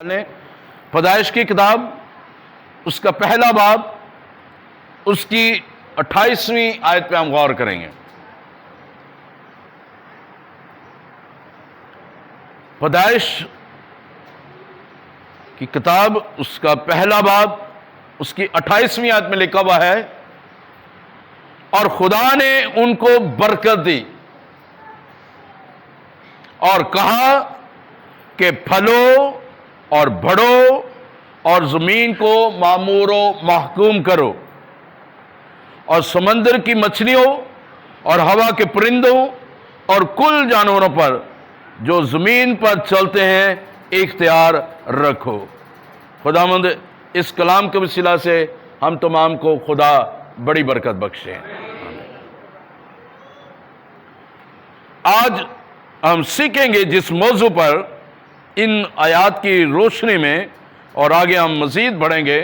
نے پیدائش کی کتاب اس کا پہلا باب اس کی 28ویں آیت پہ ہم غور کریں گے۔ پیدائش کی کتاب اس کا پہلا باب اس کی 28ویں آیت میں لکھا ہوا ہے، اور خدا نے ان کو برکت دی اور کہا کہ پھلو اور بڑھو اور زمین کو معمور و محکوم کرو، اور سمندر کی مچھلیوں اور ہوا کے پرندوں اور کل جانوروں پر جو زمین پر چلتے ہیں اختیار رکھو۔ خداوند اس کلام کے وسیلہ سے ہم تمام کو خدا بڑی برکت بخشے۔ آج ہم سیکھیں گے جس موضوع پر ان آیات کی روشنی میں، اور آگے ہم مزید بڑھیں گے،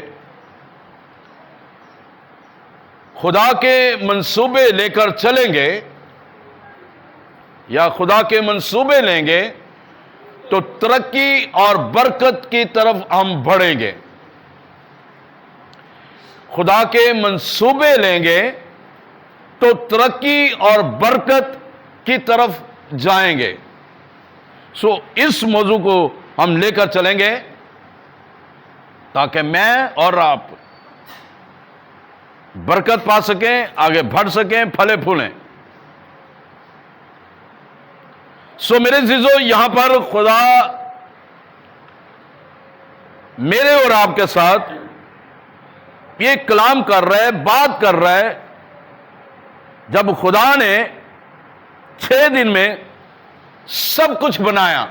خدا کے منصوبے لے کر چلیں گے یا خدا کے منصوبے لیں گے تو ترقی اور برکت کی طرف ہم بڑھیں گے۔ خدا کے منصوبے لیں گے تو ترقی اور برکت کی طرف جائیں گے۔ اس موضوع کو ہم لے کر چلیں گے تاکہ میں اور آپ برکت پا سکیں، آگے بڑھ سکیں، پھلے پھولیں۔ میرے عزیزو، یہاں پر خدا میرے اور آپ کے ساتھ یہ کلام کر رہا ہے، بات کر رہا ہے، جب خدا نے 6 دن میں سب کچھ بنایا۔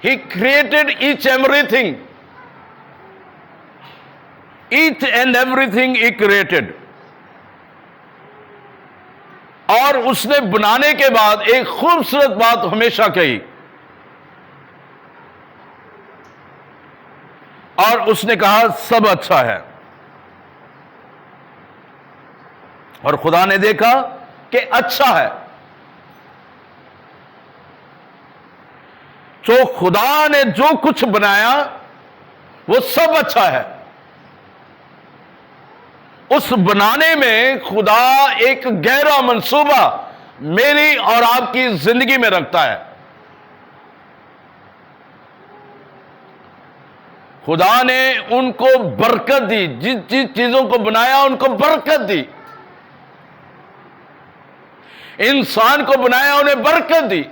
He created each and everything he created۔ اور اس نے بنانے کے بعد ایک خوبصورت بات ہمیشہ کہی، اور اس نے کہا سب اچھا ہے۔ اور خدا نے دیکھا کہ اچھا ہے۔ تو خدا نے جو کچھ بنایا وہ سب اچھا ہے۔ اس بنانے میں خدا ایک گہرا منصوبہ میری اور آپ کی زندگی میں رکھتا ہے۔ خدا نے ان کو برکت دی، جس چیزوں کو بنایا ان کو برکت دی۔ انسان کو بنایا، انہیں برکت دی۔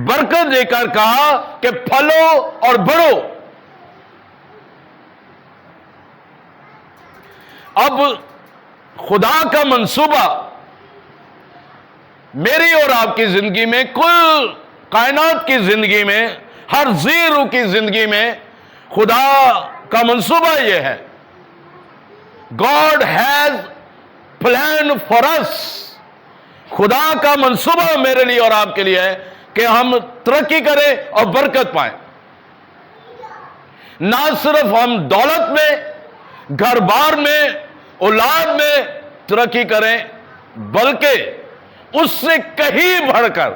برکت دے کر کہا کہ پھلو اور بڑھو۔ اب خدا کا منصوبہ میری اور آپ کی زندگی میں، کل کائنات کی زندگی میں، ہر ذی روح کی زندگی میں خدا کا منصوبہ یہ ہے، God has planned for us۔ خدا کا منصوبہ میرے لیے اور آپ کے لیے ہے کہ ہم ترقی کریں اور برکت پائیں۔ نہ صرف ہم دولت میں، گھر بار میں، اولاد میں ترقی کریں، بلکہ اس سے کہیں بڑھ کر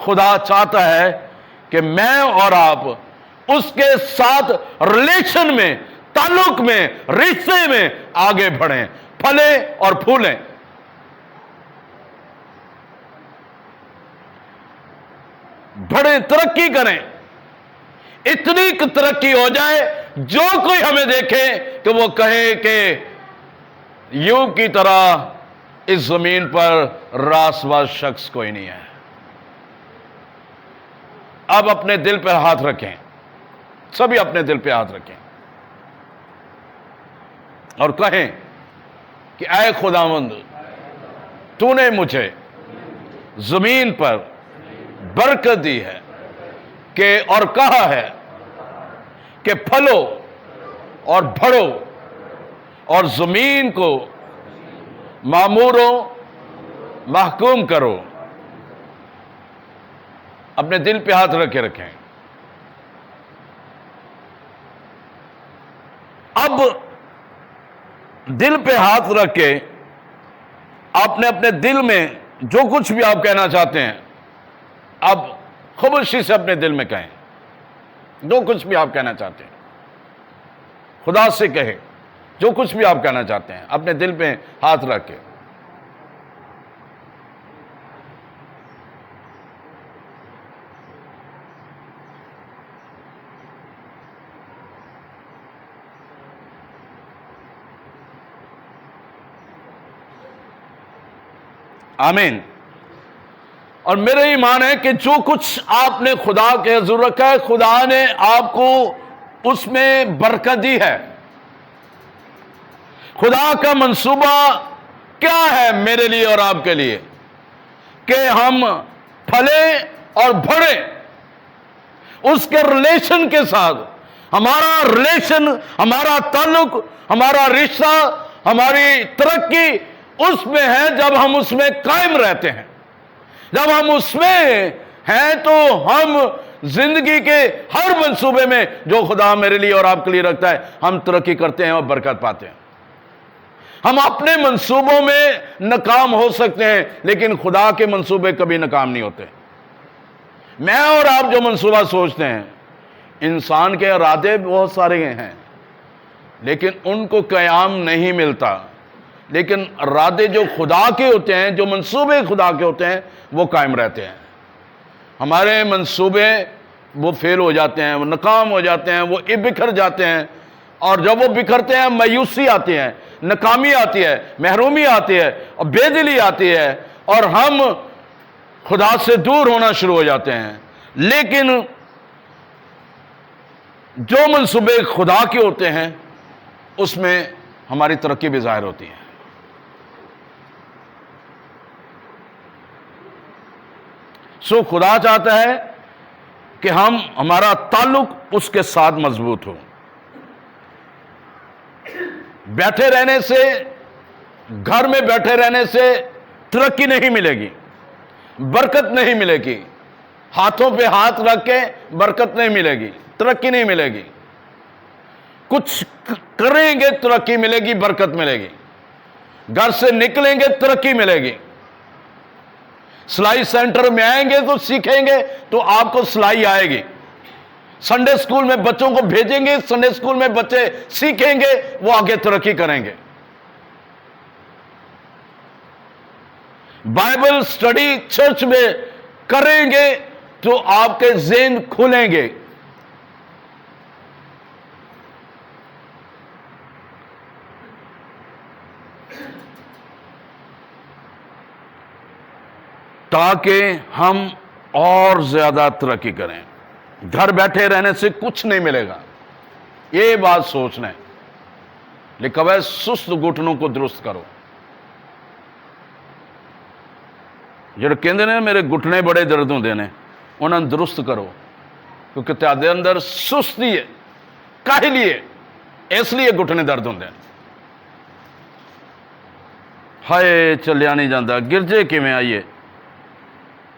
خدا چاہتا ہے کہ میں اور آپ اس کے ساتھ ریلیشن میں، تعلق میں، رشتے میں آگے بڑھیں، پھلیں اور پھولیں۔ بڑے ترقی کریں، اتنی ترقی ہو جائے جو کوئی ہمیں دیکھے کہ وہ کہے کہ یوں کی طرح اس زمین پر راسواز شخص کوئی نہیں ہے۔ اب اپنے دل پہ ہاتھ رکھیں، سبھی اپنے دل پہ ہاتھ رکھیں اور کہیں کہ اے خداوند، تو نے مجھے زمین پر برکت دی ہے کہ اور کہا ہے کہ پھلو اور بڑھو اور زمین کو معمور و محکوم کرو۔ اپنے دل پہ ہاتھ رکھے رکھیں۔ اب دل پہ ہاتھ رکھ کے آپ نے اپنے دل میں جو کچھ بھی آپ کہنا چاہتے ہیں، اب خاموشی سے اپنے دل میں کہیں، جو کچھ بھی آپ کہنا چاہتے ہیں خدا سے کہیں، جو کچھ بھی آپ کہنا چاہتے ہیں اپنے دل پہ ہاتھ رکھ کے۔ آمین۔ اور میرا ایمان ہے کہ جو کچھ آپ نے خدا کے حضور رکھا ہے، خدا نے آپ کو اس میں برکت دی ہے۔ خدا کا منصوبہ کیا ہے میرے لیے اور آپ کے لیے؟ کہ ہم پھلے اور بڑھے اس کے ریلیشن کے ساتھ۔ ہمارا ریلیشن، ہمارا تعلق، ہمارا رشتہ، ہماری ترقی اس میں ہے جب ہم اس میں قائم رہتے ہیں۔ جب ہم اس میں ہیں تو ہم زندگی کے ہر منصوبے میں جو خدا میرے لیے اور آپ کے لیے رکھتا ہے ہم ترقی کرتے ہیں اور برکت پاتے ہیں۔ ہم اپنے منصوبوں میں ناکام ہو سکتے ہیں لیکن خدا کے منصوبے کبھی ناکام نہیں ہوتے۔ میں اور آپ جو منصوبہ سوچتے ہیں، انسان کے ارادے بہت سارے ہیں لیکن ان کو قیام نہیں ملتا، لیکن ارادے جو خدا کے ہوتے ہیں، جو منصوبے خدا کے ہوتے ہیں وہ قائم رہتے ہیں۔ ہمارے منصوبے وہ فیل ہو جاتے ہیں، وہ ناکام ہو جاتے ہیں، وہ بکھر جاتے ہیں، اور جب وہ بکھرتے ہیں مایوسی آتی ہے، ناکامی آتی ہے، محرومی آتی ہے اور بے دلی آتی ہے اور ہم خدا سے دور ہونا شروع ہو جاتے ہیں۔ لیکن جو منصوبے خدا کے ہوتے ہیں اس میں ہماری ترقی بھی ظاہر ہوتی ہے۔ سو خدا چاہتا ہے کہ ہمارا تعلق اس کے ساتھ مضبوط ہو۔ بیٹھے رہنے سے، گھر میں بیٹھے رہنے سے ترقی نہیں ملے گی، برکت نہیں ملے گی۔ ہاتھوں پہ ہاتھ رکھ کے برکت نہیں ملے گی، ترقی نہیں ملے گی۔ کچھ کریں گے ترقی ملے گی، برکت ملے گی۔ گھر سے نکلیں گے ترقی ملے گی۔ سلائی سینٹر میں آئیں گے تو سیکھیں گے تو آپ کو سلائی آئے گی۔ سنڈے اسکول میں بچوں کو بھیجیں گے، سنڈے اسکول میں بچے سیکھیں گے، وہ آگے ترقی کریں گے۔ بائبل سٹڈی چرچ میں کریں گے تو آپ کے ذہن کھلیں گے۔ تاکہ ہم اور زیادہ ترقی کریں۔ گھر بیٹھے رہنے سے کچھ نہیں ملے گا، یہ بات سوچنا ہے۔ لکھا ہوا ہے سست گھٹنوں کو درست کرو۔ جڑے کہندے نے میرے گھٹنے بڑے درد ہوندے نے، انہاں نوں درست کرو، کیونکہ تہاڈے اندر سستی ہے، کاہلی ہے، اس لیے گھٹنے درد ہوندے ہیں۔ ہائے چلیا نہیں جاندا، گرجے کیویں آئیے؟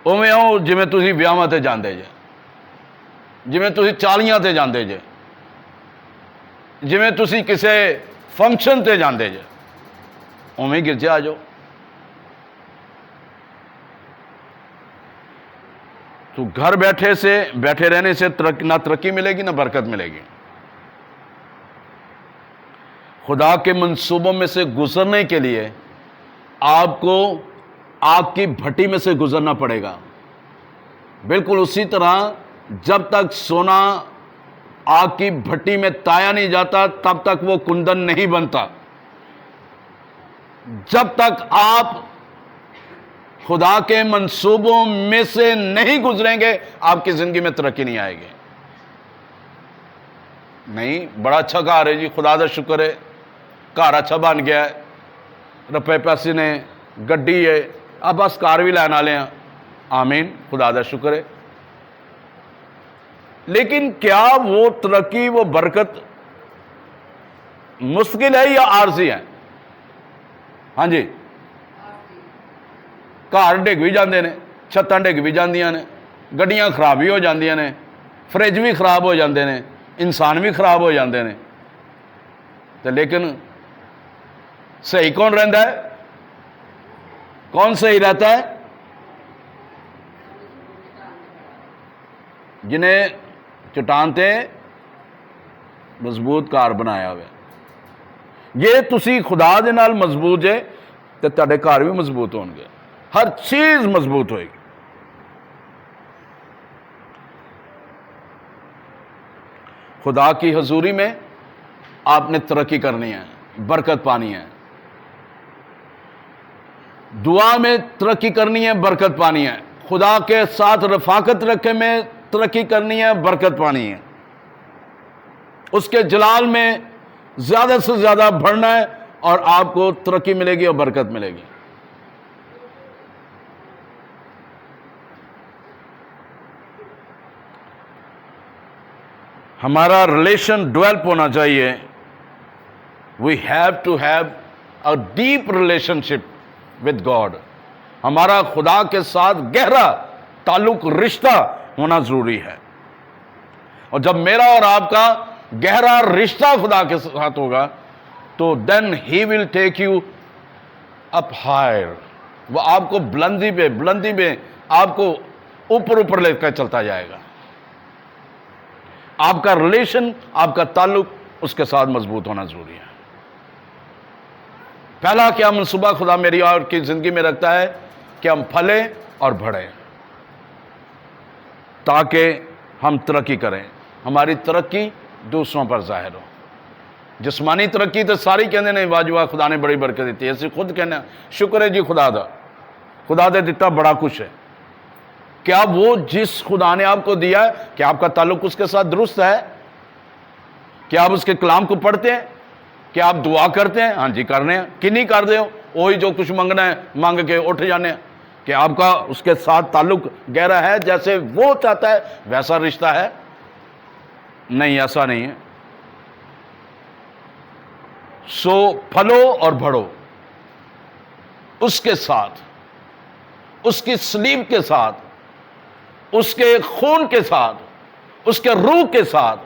اوویں آؤ جویں تسی ویاواں تے جاندے جے، جویں تسی چالیاں تے جاندے جے، جویں تسی کسے فنکشن تے جاندے جے، اوویں گرجے آ جاؤ۔ تو گھر بیٹھے رہنے سے نہ ترقی ملے گی نہ برکت ملے گی۔ خدا کے منصوبوں میں سے گزرنے کے لیے آپ کو آگ کی بھٹی میں سے گزرنا پڑے گا۔ بالکل اسی طرح جب تک سونا آگ کی بھٹی میں تایا نہیں جاتا تب تک وہ کندن نہیں بنتا۔ جب تک آپ خدا کے منصوبوں میں سے نہیں گزریں گے آپ کی زندگی میں ترقی نہیں آئے گی۔ نہیں، بڑا اچھا گھر ہے جی، خدا دا شکر ہے، گھر اچھا بن گیا ہے، روپے پیسے نے، گڈی ہے، اب بس کار بھی لینا لے ہیں، آمین، خدا دا شکر ہے۔ لیکن کیا وہ ترقی، وہ برکت مستقل ہے یا عارضی ہے؟ ہاں جی، گھر ڈگ بھی جاندے نے، چھتاں ڈگ بھی جاندیاں نے، گڈیاں خراب بھی ہو جاندیاں نے، فریج بھی خراب ہو جاندے نے، انسان بھی خراب ہو جاندے نے، تو لیکن صحیح کون رہندا ہے؟ کون صحیح رہتا ہے؟ جنہیں چٹان تے مضبوط کار بنایا ہوا یہ تسی خدا دے نال مضبوط جے تے تہاڈے گھر بھی مضبوط ہون گے، ہر چیز مضبوط ہوئے گی۔ خدا کی حضوری میں آپ نے ترقی کرنی ہے، برکت پانی ہے، دعا میں ترقی کرنی ہے، برکت پانی ہے، خدا کے ساتھ رفاقت رکھے میں ترقی کرنی ہے، برکت پانی ہے، اس کے جلال میں زیادہ سے زیادہ بڑھنا ہے اور آپ کو ترقی ملے گی اور برکت ملے گی۔ ہمارا ریلیشن ڈیولپ ہونا چاہیے۔ We have to have a deep relationship with God. ہمارا خدا کے ساتھ گہرا تعلق، رشتہ ہونا ضروری ہے، اور جب میرا اور آپ کا گہرا رشتہ خدا کے ساتھ ہوگا تو دین ہی ول ٹیک یو اپ ہائر، وہ آپ کو بلندی پہ آپ کو اوپر لے کر چلتا جائے گا۔ آپ کا ریلیشن، آپ کا تعلق اس کے ساتھ مضبوط ہونا ضروری ہے۔ پہلا کیا منصوبہ خدا میری اور کی زندگی میں رکھتا ہے کہ ہم پھلیں اور بڑھیں تاکہ ہم ترقی کریں، ہماری ترقی دوسروں پر ظاہر ہو۔ جسمانی ترقی تو ساری کہنے نہیں واجوہ خدا نے بڑی برکت دیتی ہے، ایسے خود کہنا شکر ہے جی خدا دے دیتا بڑا کچھ ہے۔ کیا وہ جس خدا نے آپ کو دیا ہے کہ آپ کا تعلق اس کے ساتھ درست ہے؟ کیا آپ اس کے کلام کو پڑھتے ہیں؟ کیا آپ دعا کرتے ہیں؟ ہاں جی کر رہے ہیں۔ کنی کر دے ہو وہی جو کچھ منگنا ہے مانگ کے اٹھ جانے ہیں؟ کہ آپ کا اس کے ساتھ تعلق گہرا ہے، جیسے وہ چاہتا ہے ویسا رشتہ ہے؟ نہیں، ایسا نہیں ہے۔ سو پھلو اور بڑھو اس کے ساتھ، اس کی صلیب کے ساتھ، اس کے خون کے ساتھ، اس کے روح کے ساتھ،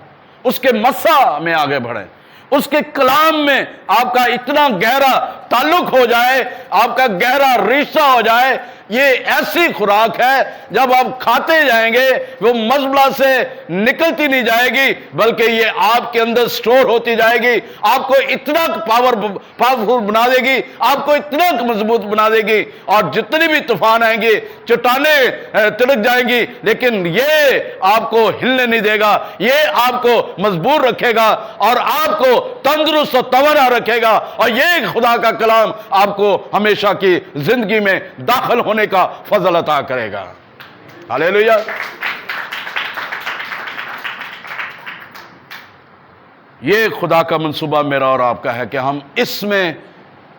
اس کے مسح میں آگے بڑھیں، اس کے کلام میں آپ کا اتنا گہرا تعلق ہو جائے، آپ کا گہرا رشتہ ہو جائے۔ یہ ایسی خوراک ہے جب آپ کھاتے جائیں گے وہ مزبلہ سے نکلتی نہیں جائے گی، بلکہ یہ آپ کے اندر سٹور ہوتی جائے گی، آپ کو اتنا پاورفل بنا دے گی، آپ کو اتنا مضبوط بنا دے گی، اور جتنی بھی طوفان آئیں گے، چٹانیں تڑک جائیں گی، لیکن یہ آپ کو ہلنے نہیں دے گا، یہ آپ کو مضبوط رکھے گا اور آپ کو تندرست و توانا رکھے گا، اور یہ خدا کا کلام آپ کو ہمیشہ کی زندگی میں داخل ہونے کا فضل عطا کرے گا۔ ہاللیلویا۔ یہ خدا کا منصوبہ میرا اور آپ کا ہے کہ ہم اس میں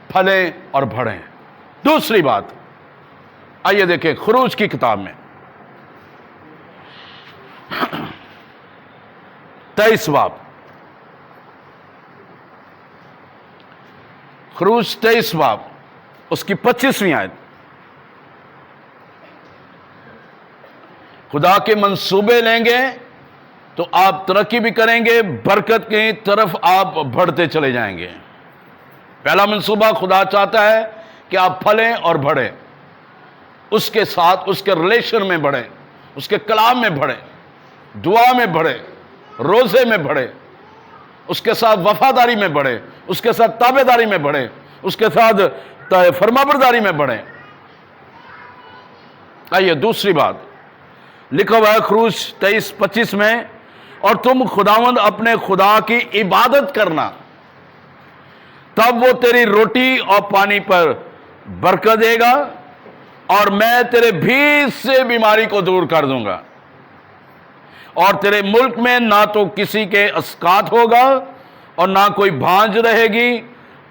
پھلیں اور بڑھیں۔ دوسری بات آئیے دیکھیں خروج کی کتاب میں 23 باب، خروج 23 باب اس کی 25ویں آیت۔ خدا کے منصوبے لیں گے تو آپ ترقی بھی کریں گے، برکت کی طرف آپ بڑھتے چلے جائیں گے۔ پہلا منصوبہ خدا چاہتا ہے کہ آپ پھلیں اور بڑھیں، اس کے ساتھ اس کے ریلیشن میں بڑھیں، اس کے کلام میں بڑھیں، دعا میں بڑھیں، روزے میں بڑھیں، اس کے ساتھ وفاداری میں بڑھیں، اس کے ساتھ تابعداری میں بڑھیں، اس کے ساتھ فرمانبرداری میں بڑھیں۔ آئیے دوسری بات لکھا ہوا ہے خروج 23:25 میں، اور تم خداوند اپنے خدا کی عبادت کرنا، تب وہ تیری روٹی اور پانی پر برکت دے گا، اور میں تیرے بھیڑ سے بیماری کو دور کر دوں گا، اور تیرے ملک میں نہ تو کسی کے اسقاط ہوگا اور نہ کوئی بھانج رہے گی،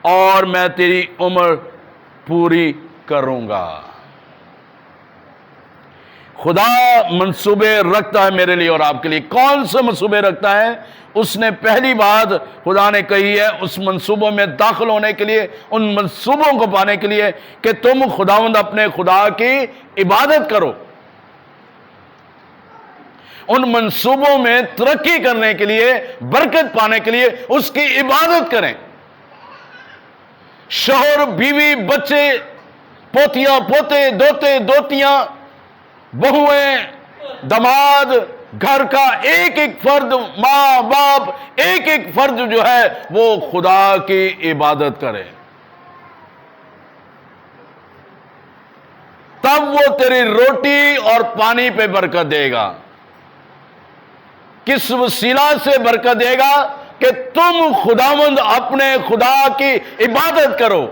اور میں تیری عمر پوری کروں گا۔ خدا منصوبے رکھتا ہے میرے لیے اور آپ کے لیے۔ کون سے منصوبے رکھتا ہے؟ اس نے پہلی بات خدا نے کہی ہے اس منصوبوں میں داخل ہونے کے لیے، ان منصوبوں کو پانے کے لیے کہ تم خداوند اپنے خدا کی عبادت کرو۔ ان منصوبوں میں ترقی کرنے کے لیے، برکت پانے کے لیے اس کی عبادت کریں۔ شوہر، بیوی، بچے، پوتیاں، پوتے، دوتے، دوتیاں، بہویں، داماد، گھر کا ایک ایک فرد، ماں باپ، ایک ایک فرد جو ہے وہ خدا کی عبادت کرے، تب وہ تیری روٹی اور پانی پہ برکت دے گا۔ کس وسیلہ سے برکت دے گا؟ کہ تم خداوند اپنے خدا کی عبادت کرو۔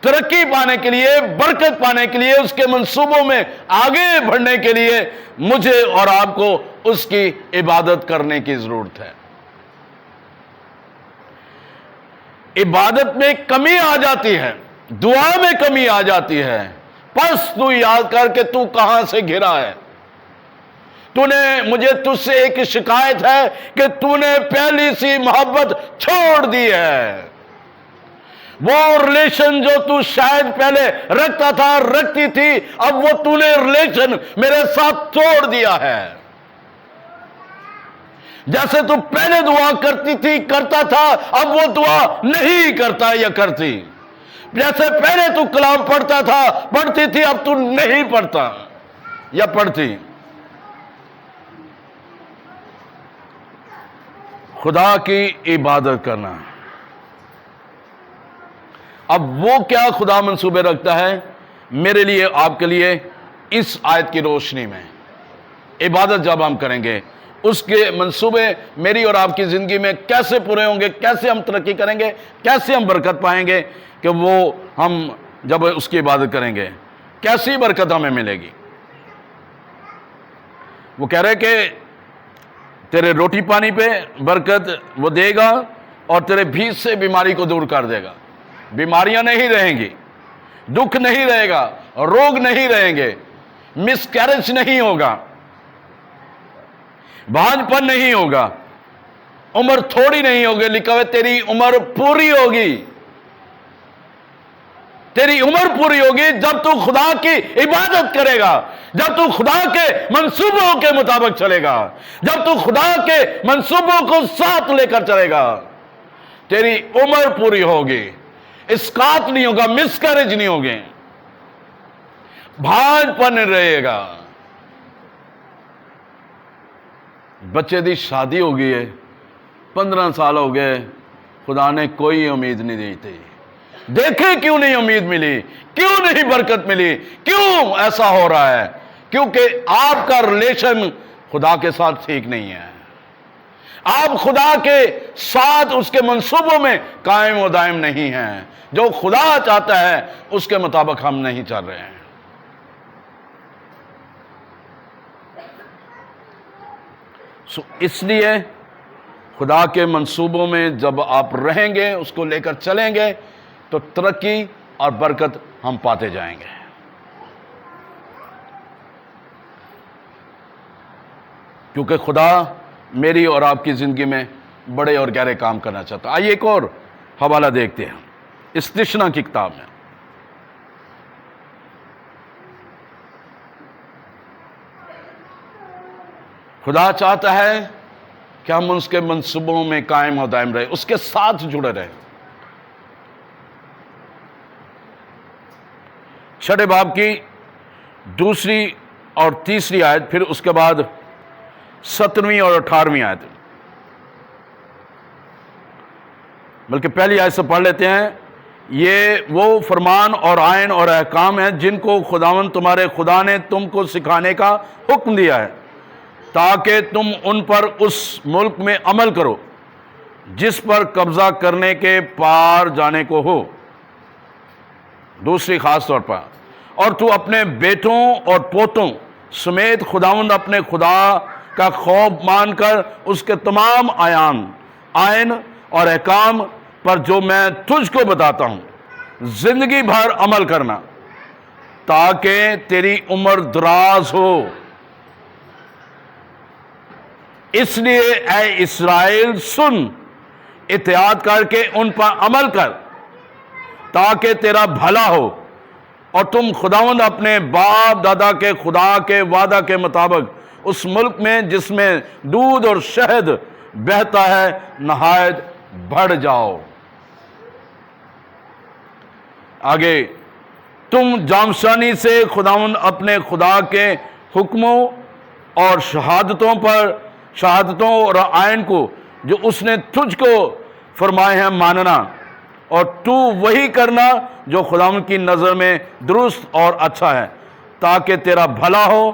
ترقی پانے کے لیے، برکت پانے کے لیے، اس کے منصوبوں میں آگے بڑھنے کے لیے مجھے اور آپ کو اس کی عبادت کرنے کی ضرورت ہے۔ عبادت میں کمی آ جاتی ہے، دعا میں کمی آ جاتی ہے، پس تو یاد کر کہ تو کہاں سے گھرا ہے۔ مجھے تجھ سے ایک شکایت ہے کہ تو نے پہلی سی محبت چھوڑ دی ہے۔ وہ ریلیشن جو تو شاید پہلے رکھتا تھا، رکھتی تھی، اب وہ تو نے ریلیشن میرے ساتھ توڑ دیا ہے۔ جیسے تو پہلے دعا کرتی تھی، کرتا تھا، اب وہ دعا نہیں کرتا یا کرتی۔ جیسے پہلے تو کلام پڑھتا تھا، پڑھتی تھی، اب تو نہیں پڑھتا یا پڑھتی۔ خدا کی عبادت کرنا، اب وہ کیا خدا منصوبے رکھتا ہے میرے لیے، آپ کے لیے؟ اس آیت کی روشنی میں عبادت جب ہم کریں گے، اس کے منصوبے میری اور آپ کی زندگی میں کیسے پورے ہوں گے، کیسے ہم ترقی کریں گے، کیسے ہم برکت پائیں گے، کہ وہ ہم جب اس کی عبادت کریں گے کیسی برکت ہمیں ملے گی۔ وہ کہہ رہے کہ تیرے روٹی پانی پہ برکت وہ دے گا، اور تیرے بھیت سے بیماری کو دور کر دے گا۔ بیماریاں نہیں رہیں گی، دکھ نہیں رہے گا، روگ نہیں رہیں گے، مس کیریج نہیں ہوگا، بھانج پن نہیں ہوگا، عمر تھوڑی نہیں ہوگی، لکھا ہے تیری عمر پوری ہوگی۔ تیری عمر پوری ہوگی جب تو خدا کی عبادت کرے گا، جب تو خدا کے منصوبوں کے مطابق چلے گا، جب تو خدا کے منصوبوں کو ساتھ لے کر چلے گا، تیری عمر پوری ہوگی، اسقاط نہیں ہوگا، مس کیریج نہیں ہوگی، بھانج پن رہے گا۔ بچے دی شادی ہو گئی ہے، 15 سال ہو گئے، خدا نے کوئی امید نہیں دی تھی۔ دیکھیں کیوں نہیں امید ملی، کیوں نہیں برکت ملی، کیوں ایسا ہو رہا ہے؟ کیونکہ آپ کا ریلیشن خدا کے ساتھ ٹھیک نہیں ہے، آپ خدا کے ساتھ اس کے منصوبوں میں قائم و دائم نہیں ہیں، جو خدا چاہتا ہے اس کے مطابق ہم نہیں چل رہے ہیں۔ اس لیے خدا کے منصوبوں میں جب آپ رہیں گے، اس کو لے کر چلیں گے، تو ترقی اور برکت ہم پاتے جائیں گے۔ کیونکہ خدا میری اور آپ کی زندگی میں بڑے اور گہرے کام کرنا چاہتا ہے۔ آئیے ایک اور حوالہ دیکھتے ہیں استثنا کی کتاب میں۔ خدا چاہتا ہے کہ ہم اس کے منصوبوں میں قائم و دائم رہے، اس کے ساتھ جڑے رہے۔ 6 باب کی 2 اور 3 آیت، پھر اس کے بعد 17 اور 18 آیت، بلکہ پہلی آیت سے پڑھ لیتے ہیں۔ یہ وہ فرمان اور آئین اور احکام ہیں جن کو خداوند تمہارے خدا نے تم کو سکھانے کا حکم دیا ہے، تاکہ تم ان پر اس ملک میں عمل کرو جس پر قبضہ کرنے کے پار جانے کو ہو۔ دوسری خاص طور پر، اور تو اپنے بیٹوں اور پوتوں سمیت خداوند اپنے خدا کا خوف مان کر اس کے تمام آئین اور احکام پر جو میں تجھ کو بتاتا ہوں زندگی بھر عمل کرنا، تاکہ تیری عمر دراز ہو۔ اس لیے اے اسرائیل سن، اطاعت کر کے ان پر عمل کر، تاکہ تیرا بھلا ہو، اور تم خداوند اپنے باپ دادا کے خدا کے وعدہ کے مطابق اس ملک میں جس میں دودھ اور شہد بہتا ہے نہایت بڑھ جاؤ۔ آگے، تم جامشانی سے خداوند اپنے خدا کے حکموں اور شہادتوں اور آئین کو جو اس نے تجھ کو فرمائے ہیں ماننا، اور تو وہی کرنا جو خداوند کی نظر میں درست اور اچھا ہے، تاکہ تیرا بھلا ہو،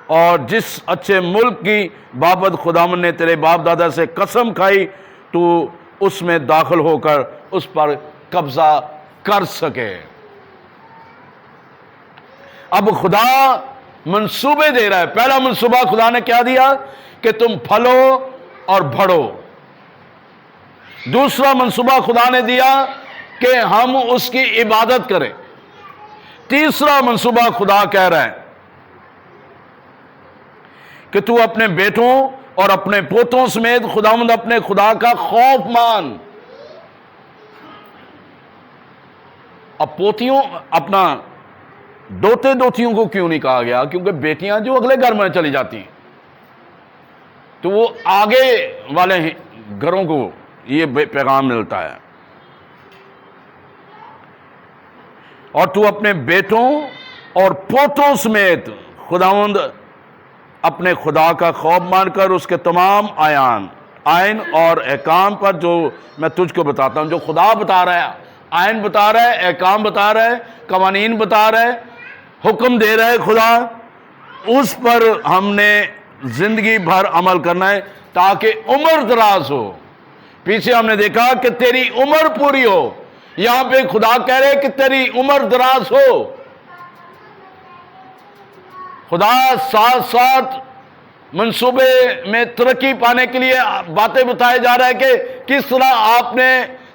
اور جس اچھے ملک کی بابت خداوند نے تیرے باپ دادا سے قسم کھائی تو اس میں داخل ہو کر اس پر قبضہ کر سکے۔ اب خدا منصوبے دے رہا ہے۔ پہلا منصوبہ خدا نے کیا دیا کہ تم پھلو اور بڑھو۔ دوسرا منصوبہ خدا نے دیا کہ ہم اس کی عبادت کریں۔ تیسرا منصوبہ خدا کہہ رہا ہے کہ تو اپنے بیٹوں اور اپنے پوتوں سمیت خداوند اپنے خدا کا خوف مان۔ اب پوتیوں اپنا دوتیوں کو کیوں نہیں کہا گیا؟ کیونکہ بیٹیاں جو اگلے گھر میں چلی جاتی ہیں تو وہ آگے والے گھروں کو یہ پیغام ملتا ہے۔ اور تو اپنے بیٹوں اور پوتوں سمیت خداوند اپنے خدا کا خوف مان کر اس کے تمام آئین اور احکام پر جو میں تجھ کو بتاتا ہوں، جو خدا بتا رہا ہے، آئین بتا رہا ہے، احکام بتا رہا ہے، قوانین بتا رہا ہے، حکم دے رہا ہے خدا، اس پر ہم نے زندگی بھر عمل کرنا ہے تاکہ عمر دراز ہو۔ پیچھے ہم نے دیکھا کہ تیری عمر پوری ہو، یہاں پہ خدا کہہ رہے کہ تیری عمر دراز ہو۔ خدا ساتھ ساتھ منصوبے میں ترقی پانے کے لیے باتیں بتائے جا رہا ہے کہ کس طرح آپ نے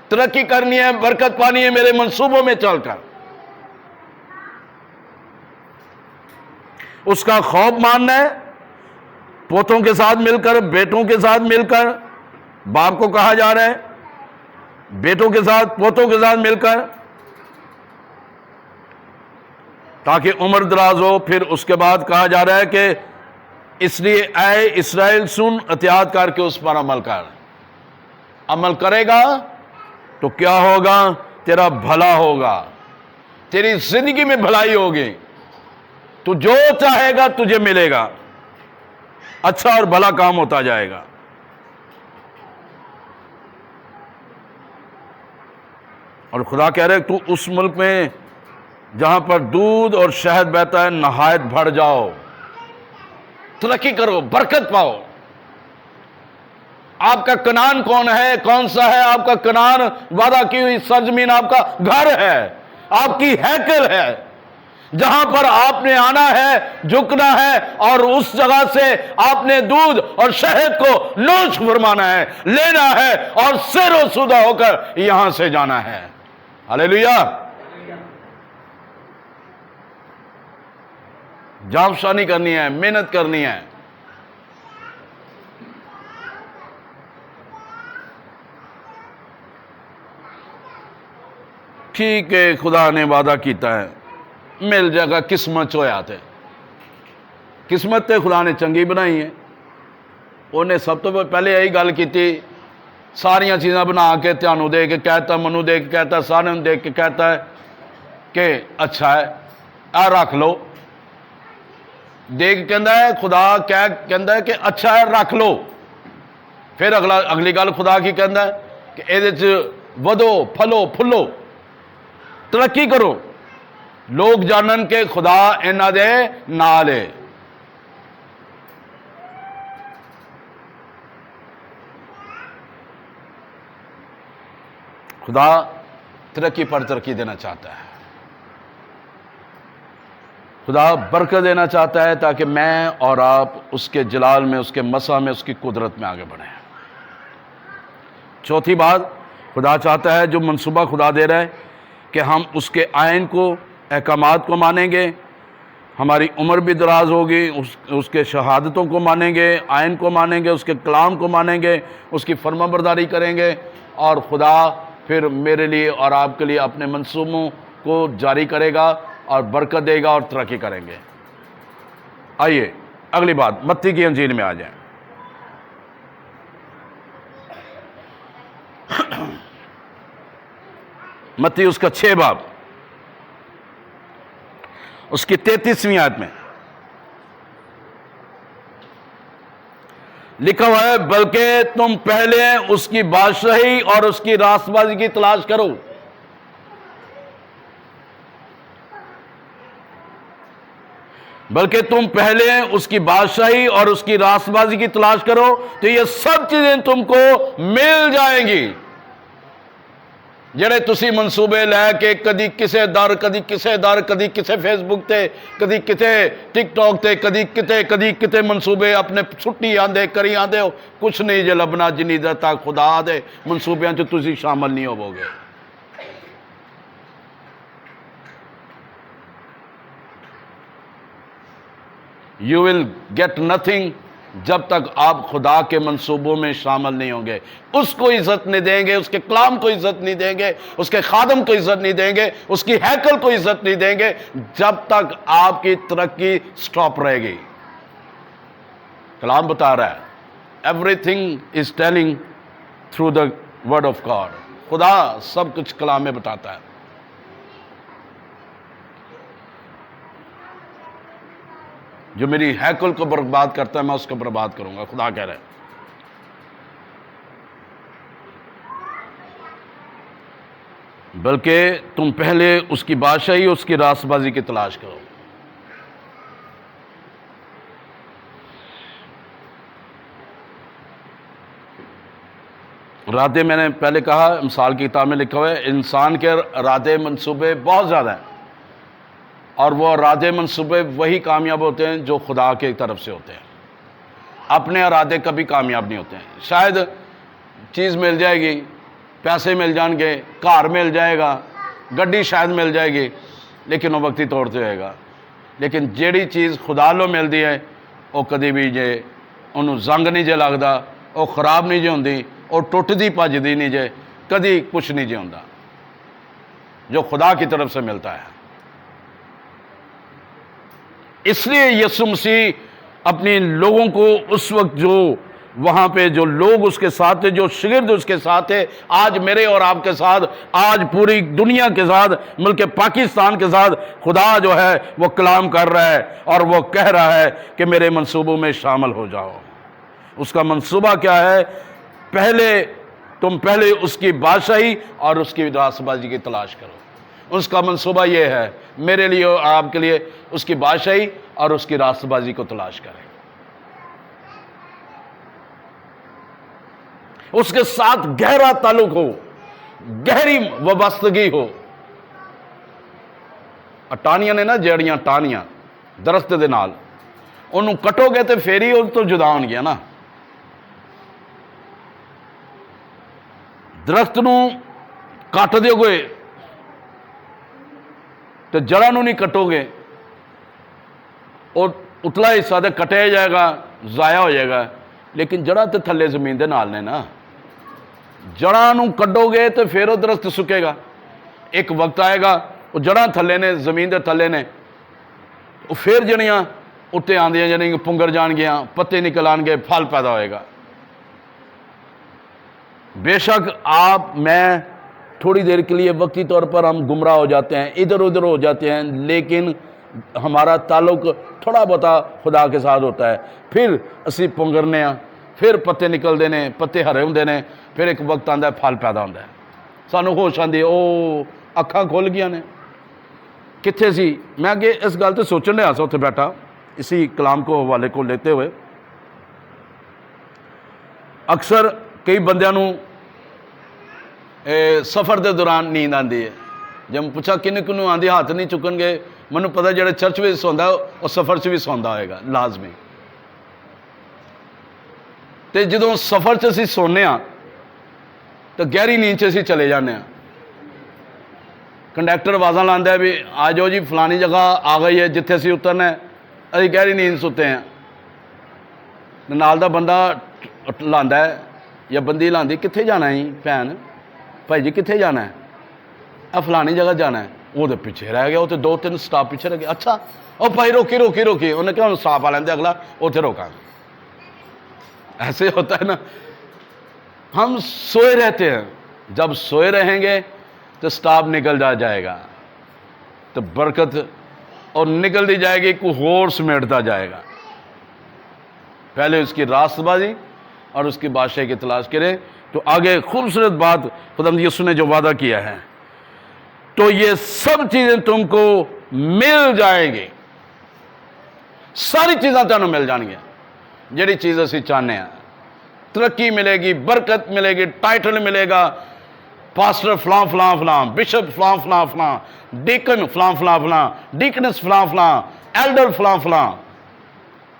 ترقی کرنی ہے، برکت پانی ہے میرے منصوبوں میں چل کر۔ اس کا خوف ماننا ہے، پوتوں کے ساتھ مل کر، بیٹوں کے ساتھ مل کر، باپ کو کہا جا رہا ہے بیٹوں کے ساتھ، پوتوں کے ساتھ مل کر، تاکہ عمر دراز ہو۔ پھر اس کے بعد کہا جا رہا ہے کہ اس لیے اے اسرائیل سن، اطاعت کر کے اس پر عمل کر۔ عمل کرے گا تو کیا ہوگا؟ تیرا بھلا ہوگا، تیری زندگی میں بھلائی ہوگی، تو جو چاہے گا تجھے ملے گا، اچھا اور بھلا کام ہوتا جائے گا۔ اور خدا کہہ رہے تو اس ملک میں جہاں پر دودھ اور شہد بہتا ہے نہایت بڑھ جاؤ، ترقی کرو، برکت پاؤ۔ آپ کا کنعان کون سا ہے؟ آپ کا کنعان وعدہ کی ہوئی سرزمین آپ کا گھر ہے، آپ کی ہیکل ہے، جہاں پر آپ نے آنا ہے، جھکنا ہے، اور اس جگہ سے آپ نے دودھ اور شہد کو نوش فرمانا ہے، لینا ہے، اور سیر و سودہ ہو کر یہاں سے جانا ہے۔ ہلیلویا! جانفشانی کرنی ہے، محنت کرنی ہے۔ ٹھیک ہے، خدا نے وعدہ کیتا ہے مل جائے گا، قسمت چویا تھے، قسمت تے خدا نے چنگی بنائی ہے۔ انہیں سب تو پہلے یہی گل کی تھی، ساریاں چیزاں بنا کے تانوں دے کے کہتا، منو دے کے کہتا، سارے دے کے کہتا ہے کہ اچھا ہے، رکھ لو۔ دے کے کہندا ہے خدا کہندا ہے کہ اچھا ہے، رکھ لو۔ پھر اگلی گل خدا کی کہندا ہے کہ ایدے چ ودو، پھلو، پھلو، ترقی کرو، لوگ جانن کے خدا انہاں دے نال ہے۔ خدا ترقی پر ترقی دینا چاہتا ہے، خدا برکت دینا چاہتا ہے تاکہ میں اور آپ اس کے جلال میں، اس کے مسا میں، اس کی قدرت میں آگے بڑھیں۔ چوتھی بات، خدا چاہتا ہے، جو منصوبہ خدا دے رہا ہے کہ ہم اس کے آئین کو، احکامات کو مانیں گے، ہماری عمر بھی دراز ہوگی، اس کے شہادتوں کو مانیں گے، آئین کو مانیں گے، اس کے کلام کو مانیں گے، اس کی فرما برداری کریں گے، اور خدا پھر میرے لیے اور آپ کے لیے اپنے منصوبوں کو جاری کرے گا اور برکت دے گا اور ترقی کریں گے۔ آئیے اگلی بات، متی کی انجیل میں آ جائیں۔ متی اس کا 6 باب، اس کی 33ویں آیت میں لکھا ہوا ہے بلکہ تم پہلے اس کی بادشاہی اور اس کی راست بازی کی تلاش کرو. بلکہ تم پہلے اس کی بادشاہی اور اس کی راست بازی کی تلاش کرو تو یہ سب چیزیں تم کو مل جائیں گی. جڑے تسی منصوبے لے کے کدی کسے در کدی کسے در کدی کسے فیس بک تے کدی کتے ٹک ٹاک تے کدی کتے منصوبے اپنے چھٹی آندے کری آندے ہو, کچھ نہیں جے لبنا جنی دیر تک خدا دے منصوبیاں چ تسی شامل نہیں ہوو گے. You will get nothing جب تک آپ خدا کے منصوبوں میں شامل نہیں ہوں گے. اس کو عزت نہیں دیں گے, اس کے کلام کو عزت نہیں دیں گے, اس کے خادم کو عزت نہیں دیں گے, اس کی ہیکل کو عزت نہیں دیں گے جب تک آپ کی ترقی سٹاپ رہے گی. کلام بتا رہا ہے everything is telling through the word of God. خدا سب کچھ کلام میں بتاتا ہے. جو میری ہیکل کو برباد کرتا ہے میں اس کو برباد کروں گا, خدا کہہ رہا ہے. بلکہ تم پہلے اس کی بادشاہی اس کی راست بازی کی تلاش کرو. ارادے میں نے پہلے کہا, مثال کی کتاب میں لکھا ہوا ہے انسان کے ارادے منصوبے بہت زیادہ ہیں, اور وہ ارادے منصوبے وہی کامیاب ہوتے ہیں جو خدا کی طرف سے ہوتے ہیں. اپنے ارادے کبھی کامیاب نہیں ہوتے ہیں. شاید چیز مل جائے گی, پیسے مل جان گے, کار مل جائے گا, گڈی شاید مل جائے گی, لیکن وہ وقتی طور سے ہوئے گا. لیکن جیڑی چیز خدا لو مل دی ہے وہ کدی بھی جے انہوں زنگ نہیں جے لگدا, وہ خراب نہیں جے ہوندی, وہ ٹوٹدی پجدی نہیں جے, کدی کچھ نہیں جے ہوندا جو خدا کی طرف سے ملتا ہے. اس لیے یسوع مسیح اپنے لوگوں کو اس وقت جو وہاں پہ جو لوگ اس کے ساتھ تھے, جو شاگرد اس کے ساتھ تھے, آج میرے اور آپ کے ساتھ, آج پوری دنیا کے ساتھ, ملک پاکستان کے ساتھ خدا جو ہے وہ کلام کر رہا ہے اور وہ کہہ رہا ہے کہ میرے منصوبوں میں شامل ہو جاؤ. اس کا منصوبہ کیا ہے؟ تم پہلے اس کی بادشاہی اور اس کی راست بازی کی تلاش کرو. اس کا منصوبہ یہ ہے میرے لیے اور آپ کے لیے, اس کی بادشاہی اور اس کی راست بازی کو تلاش کریں. اس کے ساتھ گہرا تعلق ہو, گہری وابستگی ہو. ٹانیاں نے نا جیڑیاں ٹانیاں درخت دے نال, انہوں کٹو گے تو پھر ہی اس تو جدا ہون گیا نا. درخت نو کٹ دیو گے تو جڑاں نو نہیں کٹو گے, اور اتلا حصہ تو کٹیا جائے گا, ضائع ہو جائے گا, لیکن جڑاں تو تھلے زمین دے نال نے نا. جڑاں نو کٹو گے تو پھر وہ درخت سکے گا. ایک وقت آئے گا وہ جڑاں تھلے نے, زمین دے تھلے نے, وہ پھر جڑیاں اتنے آندیاں جڑیاں پنگر جان گیا, پتے نکل آن گے, پھل پیدا ہوئے گا. بے شک آپ میں تھوڑی دیر کے لیے وقتی طور پر ہم گمراہ ہو جاتے ہیں, ادھر ادھر ہو جاتے ہیں, لیکن ہمارا تعلق تھوڑا بہتا خدا کے ساتھ ہوتا ہے. پھر اسی پنگرنے ہیں, پھر پتے نکل دینے, پتے ہرے ہوندے نے, پھر ایک وقت آندا ہے پھل پیدا ہوندا ہے. سانو ہوش آندی او اکھاں کھل گیا نے, کتھے سی. میں اگے اس گل تے سوچن رہا سا اتنے بیٹھا اسی کلام کو حوالے کو لیتے ہوئے. اکثر کئی بندیاں نو سفر دے دوران نیند آندی ہے. جب میں پوچھا کن کنوں آندی, ہاتھ نہیں چکن گے. منوں پتہ جڑے چرچ وچ سوندا وہ سفر چ بھی سوندا ہوئے گا لازمی. تے جدوں سفر چ اسی سونے ہاں تو گہری نیند چ اسی چلے جانے ہاں. کنڈکٹر آوازاں لاندا ہے بھی آ جاؤ جی فلانی جگہ آ گئی ہے جتھے اسی اترنا ہے, اسی گہری نیند ستے ہیں. نال دا بندہ لاندا ہے یا بندی لاندی, کتھے جانا ہے بھین, بھائی جی کتھے جانا ہے؟ فلانی جگہ جانا ہے. وہ تو پیچھے رہ گیا, وہ تو 2-3 سٹاپ پیچھے رہ گیا. اچھا او بھائی روکی روکی روکی, انہیں کہا سٹاپ آ لیندے اگلا, اتنے روکا. ایسے ہوتا ہے نا, ہم سوئے رہتے ہیں. جب سوئے رہیں گے تو سٹاپ نکل جائے گا, تو برکت اور نکل دی جائے گی, کوئی اور سمیٹتا جائے گا. پہلے اس کی راست بازی اور اس کی بادشاہی کی تلاش کریں، تو آگے خوبصورت بات خداوند یسوع نے جو وعدہ کیا ہے، تو یہ سب چیزیں تم کو مل جائیں گی، ساری چیزیں تمہیں مل جان گیا جہی چیز اسی چاہنے ہیں۔ ترقی ملے گی، برکت ملے گی، ٹائٹل ملے گا، پاسٹر فلاں فلاں فلاں، بشپ فلاں فلاں فلاں، ڈیکن فلاں فلاں فلاں، ڈیکنس فلاں فلاں، ایلڈر فلاں فلاں،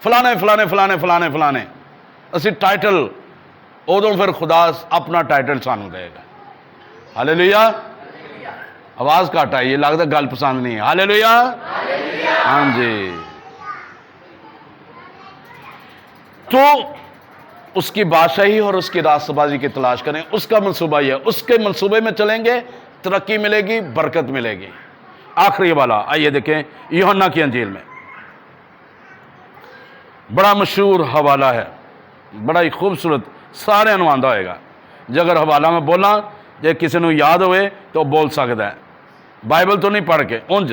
فلانے فلانے فلانے فلانے فلانے، اسی ٹائٹل ادوں پھر خدا اپنا ٹائٹل سانو دے گا۔ ہالےلویا، آواز گھٹ آئی، یہ لگتا گل پسند نہیں ہے۔ ہالےلویا، ہاں جی۔ تو اس کی بادشاہی اور اس کی راست بازی کی تلاش کریں، اس کا منصوبہ یہ ہے، اس کے منصوبے میں چلیں گے، ترقی ملے گی، برکت ملے گی۔ آخری والا آئیے دیکھیں یوحنا کی انجیل میں، بڑا مشہور حوالہ ہے، بڑا ہی خوبصورت، سارے آندہ ہوئے گا جے اگر حوالہ میں بولا جے کسی نے یاد ہوئے تو بول سکتا ہے، بائبل تو نہیں پڑھ کے انج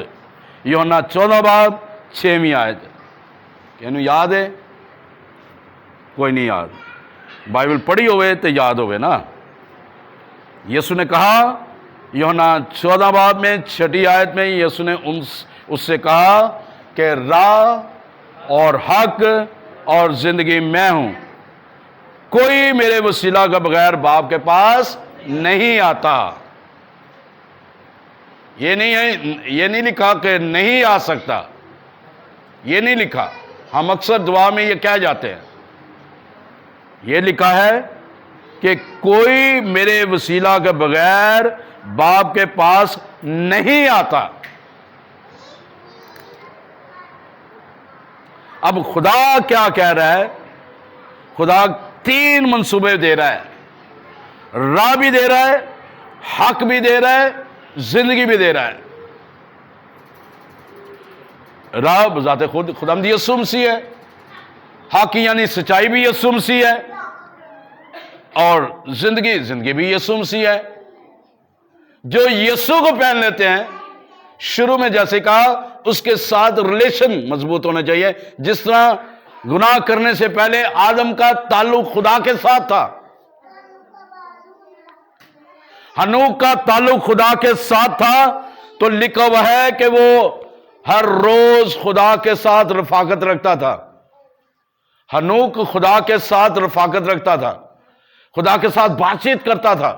یوحنا 14 باب 6ویں آیت، کہ انہوں یاد ہے؟ کوئی نہیں یاد، بائبل پڑھی ہوئے تو یاد ہوئے نا۔ یسوع نے کہا یوحنا 14 باب میں 6 آیت میں، یسوع نے اس سے کہا کہ راہ اور حق اور زندگی میں ہوں، کوئی میرے وسیلہ کا بغیر باپ کے پاس نہیں آتا۔ یہ نہیں لکھا کہ نہیں آ سکتا، یہ نہیں لکھا، ہم اکثر دعا میں یہ کہہ جاتے ہیں، یہ لکھا ہے کہ کوئی میرے وسیلہ کے بغیر باپ کے پاس نہیں آتا۔ اب خدا کیا کہہ رہا ہے؟ خدا 3 منصوبے دے رہا ہے، راہ بھی دے رہا ہے، حق بھی دے رہا ہے، زندگی بھی دے رہا ہے۔ راہ بذات خود خداوند یسوع مسیح ہے، حق یعنی سچائی بھی یسوع مسیح ہے، اور زندگی بھی یسوع مسیح ہے۔ جو یسوع کو پہن لیتے ہیں، شروع میں جیسے کہا اس کے ساتھ ریلیشن مضبوط ہونا چاہیے، جس طرح گناہ کرنے سے پہلے آدم کا تعلق خدا کے ساتھ تھا، ہنوک کا تعلق خدا کے ساتھ تھا، تو لکھا ہوا ہے کہ وہ ہر روز خدا کے ساتھ رفاقت رکھتا تھا۔ ہنوک خدا کے ساتھ رفاقت رکھتا تھا، خدا کے ساتھ بات چیت کرتا تھا،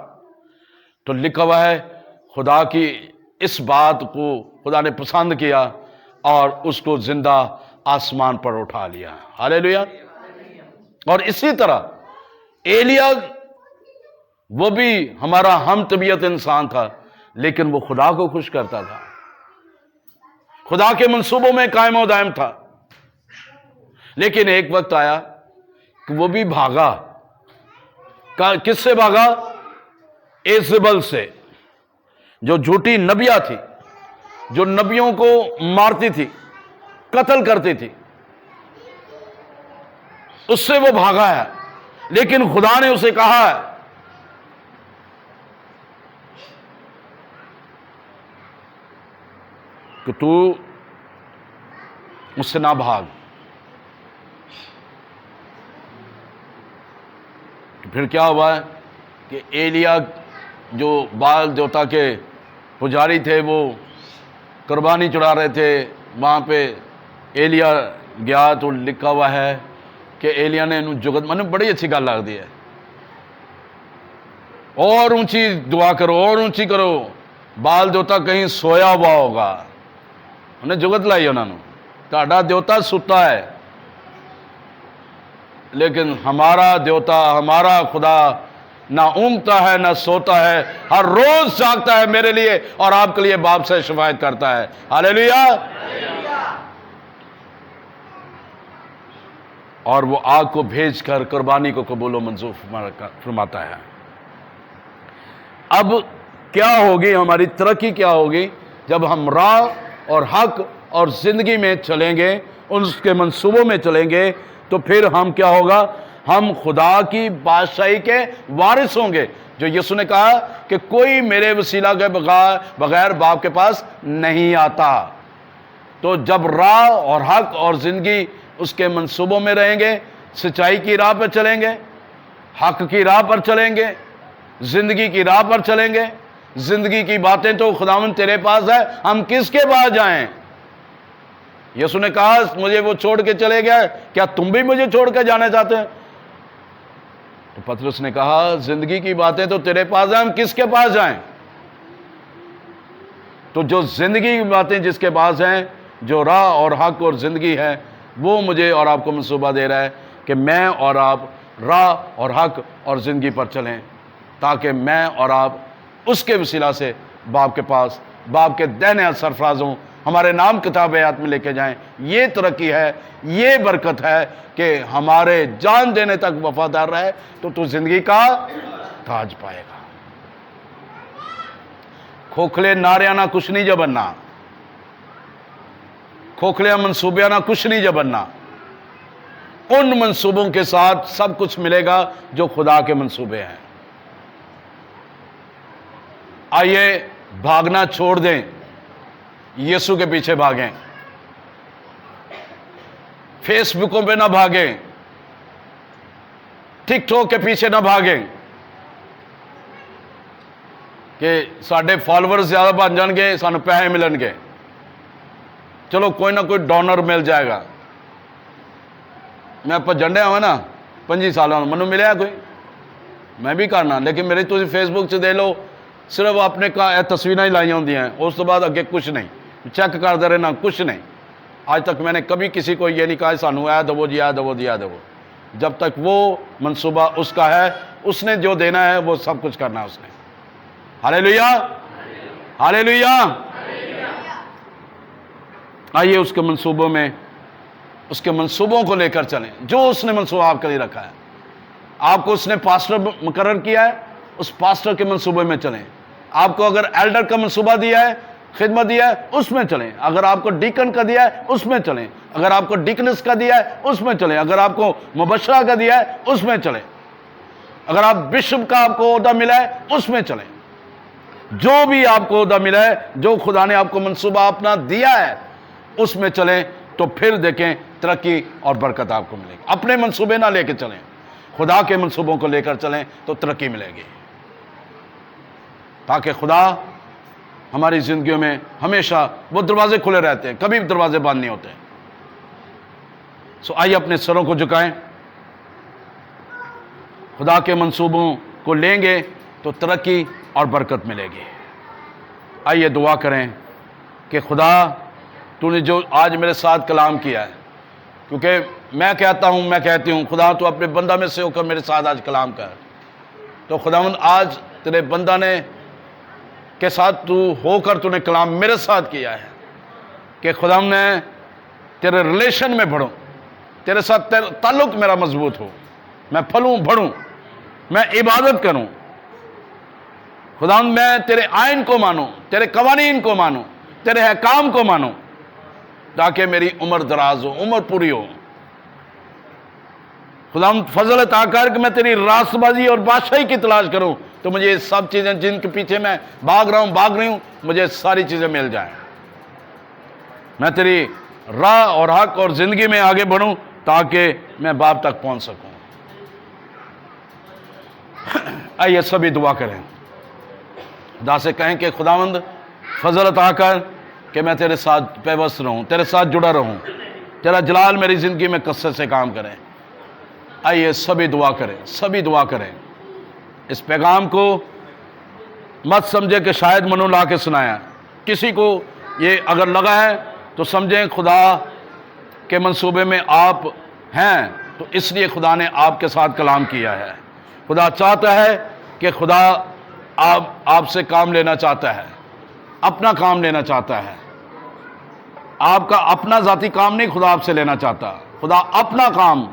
تو لکھا ہوا ہے خدا کی اس بات کو خدا نے پسند کیا اور اس کو زندہ آسمان پر اٹھا لیا۔ ہالےلویا۔ اور اسی طرح ایلیا، وہ بھی ہمارا ہم طبیعت انسان تھا، لیکن وہ خدا کو خوش کرتا تھا، خدا کے منصوبوں میں قائم و دائم تھا، لیکن ایک وقت آیا کہ وہ بھی بھاگا۔ کس سے بھاگا؟ ایزبل سے، جو جھوٹی نبیہ تھی، جو نبیوں کو مارتی تھی، قتل کرتی تھی، اس سے وہ بھاگا ہے۔ لیکن خدا نے اسے کہا ہے کہ تو اس سے نہ بھاگ۔ پھر کیا ہوا ہے کہ ایلیا جو بال دیوتا کے پجاری تھے، وہ قربانی چڑھا رہے تھے، وہاں پہ ایلیا گیا تو لکھا ہوا ہے کہ ایلیا نے انہوں جگت، میں نے بڑی اچھی گل لگ دی ہے، اور اونچی دعا کرو، اور اونچی کرو، بال دیوتا کہیں سویا ہوا ہوگا، انہیں جگت لائی انہوں نے، تہاڈا دیوتا ستا ہے، لیکن ہمارا دیوتا، ہمارا خدا نہ اونگتا ہے نہ سوتا ہے، ہر روز جاگتا ہے میرے لیے اور آپ کے لیے باپ سے شفاعت کرتا ہے۔ ہالےلویا۔ اور وہ آگ کو بھیج کر قربانی کو قبول و منظور فرماتا ہے۔ اب کیا ہوگی ہماری ترقی؟ کیا ہوگی جب ہم راہ اور حق اور زندگی میں چلیں گے، اس کے منصوبوں میں چلیں گے، تو پھر ہم کیا ہوگا؟ ہم خدا کی بادشاہی کے وارث ہوں گے، جو یسوع نے کہا کہ کوئی میرے وسیلہ کے بغیر باپ کے پاس نہیں آتا۔ تو جب راہ اور حق اور زندگی اس کے منصوبوں میں رہیں گے، سچائی کی راہ پہ چلیں گے، حق کی راہ پر چلیں گے، زندگی کی راہ پر چلیں گے، زندگی کی باتیں تو خداوند تیرے پاس ہے، ہم کس کے پاس جائیں؟ یسوع نے کہا مجھے وہ چھوڑ کے چلے گیا، کیا تم بھی مجھے چھوڑ کے جانا چاہتے ہیں؟ تو پطرس نے کہا زندگی کی باتیں تو تیرے پاس ہیں، ہم کس کے پاس جائیں؟ تو جو زندگی کی باتیں جس کے پاس ہیں، جو راہ اور حق اور زندگی ہے، وہ مجھے اور آپ کو منصوبہ دے رہا ہے کہ میں اور آپ راہ اور حق اور زندگی پر چلیں، تاکہ میں اور آپ اس کے وسیلہ سے باپ کے پاس، باپ کے دہنے ہاتھ سرفراز ہوں، ہمارے نام کتاب حیات میں لے کے جائیں۔ یہ ترقی ہے، یہ برکت ہے کہ ہمارے جان دینے تک وفادار رہے تو زندگی کا تاج پائے گا۔ کھوکھلے ناریاں نہ کچھ نہیں جبرنا، کھوکھلے منصوبیاں نہ کچھ نہیں جبرنا، ان منصوبوں کے ساتھ سب کچھ ملے گا جو خدا کے منصوبے ہیں۔ آئیے بھاگنا چھوڑ دیں، یسوع کے پیچھے بھاگیں، فیس بکوں پہ نہ بھاگیں، ٹک ٹاک کے پیچھے نہ بھاگیں کہ ساڈے فالوور زیادہ بن جان گے، سانو پیسے ملن گے، چلو کوئی نہ کوئی ڈونر مل جائے گا۔ میں پجن رہا ہوں نا 25 سالوں منو ملیا کوئی، میں بھی کرنا، لیکن میری تھی فیس بک سے دے لو، صرف اپنے تصویریں ہی لائی ہوندی ہیں، اس تو بعد اگے کچھ نہیں، چیک کرتے رہنا، کچھ نہیں۔ آج تک میں نے کبھی کسی کو یہ نہیں کہا سانو اے دو جی، اے دو جی، اے دو، جب تک وہ منصوبہ اس کا ہے، اس نے جو دینا ہے وہ سب کچھ کرنا ہے اس نے۔ ہاللیلویا، ہاللیلویا۔ آئیے اس کے منصوبوں میں، اس کے منصوبوں کو لے کر چلیں، جو اس نے منصوبہ آپ کے لیے رکھا ہے۔ آپ کو اس نے پاسٹر مقرر کیا ہے، اس پاسٹر کے منصوبے میں چلیں۔ آپ کو اگر ایلڈر کا منصوبہ دیا ہے، خدمت دیا ہے، اس میں چلیں۔ اگر آپ کو ڈیکن کا دیا ہے، اس میں چلیں۔ اگر آپ کو ڈیکنس کا دیا ہے، اس میں چلیں۔ اگر آپ کو مبشرہ کا دیا ہے، اس میں چلیں۔ اگر آپ بشپ کا آپ کو عہدہ ملا ہے، اس میں چلیں۔ جو بھی آپ کو عہدہ ملا ہے، جو خدا نے آپ کو منصوبہ اپنا دیا ہے، اس میں چلیں، تو پھر دیکھیں ترقی اور برکت آپ کو ملے گی۔ اپنے منصوبے نہ لے کے چلیں، خدا کے منصوبوں کو لے کر چلیں تو ترقی ملے گی، تاکہ خدا ہماری زندگیوں میں ہمیشہ وہ دروازے کھلے رہتے ہیں، کبھی دروازے بند نہیں ہوتے۔ آئیے اپنے سروں کو جھکائیں، خدا کے منصوبوں کو لیں گے تو ترقی اور برکت ملے گی۔ آئیے دعا کریں کہ خدا تو نے جو آج میرے ساتھ کلام کیا ہے، کیونکہ میں کہتی ہوں خدا تو اپنے بندہ میں سے ہو کر میرے ساتھ آج کلام کر، تو خداوند آج تیرے بندہ نے کے ساتھ تو ہو کر تو نے کلام میرے ساتھ کیا ہے کہ خداوند میں تیرے ریلیشن میں بڑھوں، تیرے ساتھ تعلق میرا مضبوط ہو، میں پھلوں بڑھوں، میں عبادت کروں، خداوند میں تیرے آئین کو مانوں، تیرے قوانین کو مانوں، تیرے احکام کو مانوں، تاکہ میری عمر دراز ہو، عمر پوری ہو۔ خداوند فضل عطا کر کہ میں تیری راست بازی اور بادشاہی کی تلاش کروں، تو مجھے یہ سب چیزیں جن کے پیچھے میں بھاگ رہی ہوں، مجھے ساری چیزیں مل جائیں، میں تیری راہ اور حق اور زندگی میں آگے بڑھوں تاکہ میں باپ تک پہنچ سکوں۔ آئیے سبھی دعا کریں، خدا سے کہیں کہ خداوند فضل عطا کر کہ میں تیرے ساتھ پیوست رہوں، تیرے ساتھ جڑا رہوں، تیرا جلال میری زندگی میں کثرت سے کام کریں۔ آئیے سبھی دعا کریں، سبھی دعا کریں۔ اس پیغام کو مت سمجھے کہ شاید منو لا کے سنایا، کسی کو یہ اگر لگا ہے تو سمجھیں خدا کے منصوبے میں آپ ہیں، تو اس لیے خدا نے آپ کے ساتھ کلام کیا ہے۔ خدا چاہتا ہے کہ خدا آپ سے کام لینا چاہتا ہے، اپنا کام لینا چاہتا ہے۔ آپ کا اپنا ذاتی کام نہیں خدا آپ سے لینا چاہتا، خدا اپنا کام،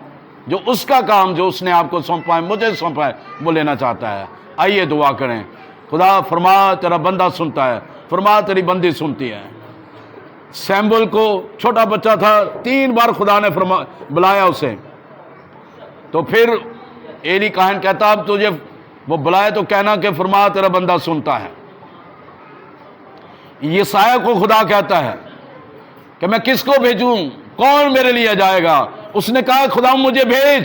جو اس کا کام جو اس نے آپ کو سونپا ہے، مجھے سونپا ہے، وہ لینا چاہتا ہے۔ آئیے دعا کریں، خدا فرما تیرا بندہ سنتا ہے، فرما تیری بندی سنتی ہے۔ سیمبل کو چھوٹا بچہ تھا، 3 بار خدا نے بلایا اسے، تو پھر ایلی کاہن کہتا اب تجھے وہ بلائے تو کہنا کہ فرما تیرا بندہ سنتا ہے۔ یسایہ کو خدا کہتا ہے کہ میں کس کو بھیجوں، کون میرے لیے جائے گا؟ اس نے کہا خدا مجھے بھیج،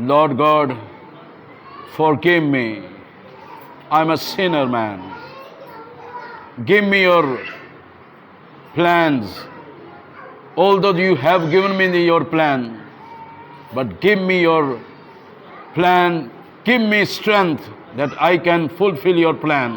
Lord God, forgive me. I'm a sinner, man. Give me your plans. Although you have given me your plan, but give me your plan. Give me strength that I can fulfill your plan.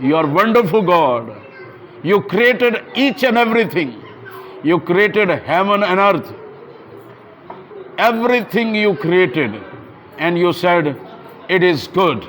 You are wonderful God. You created each and everything. You created heaven and earth. Everything you created, and you said it is good.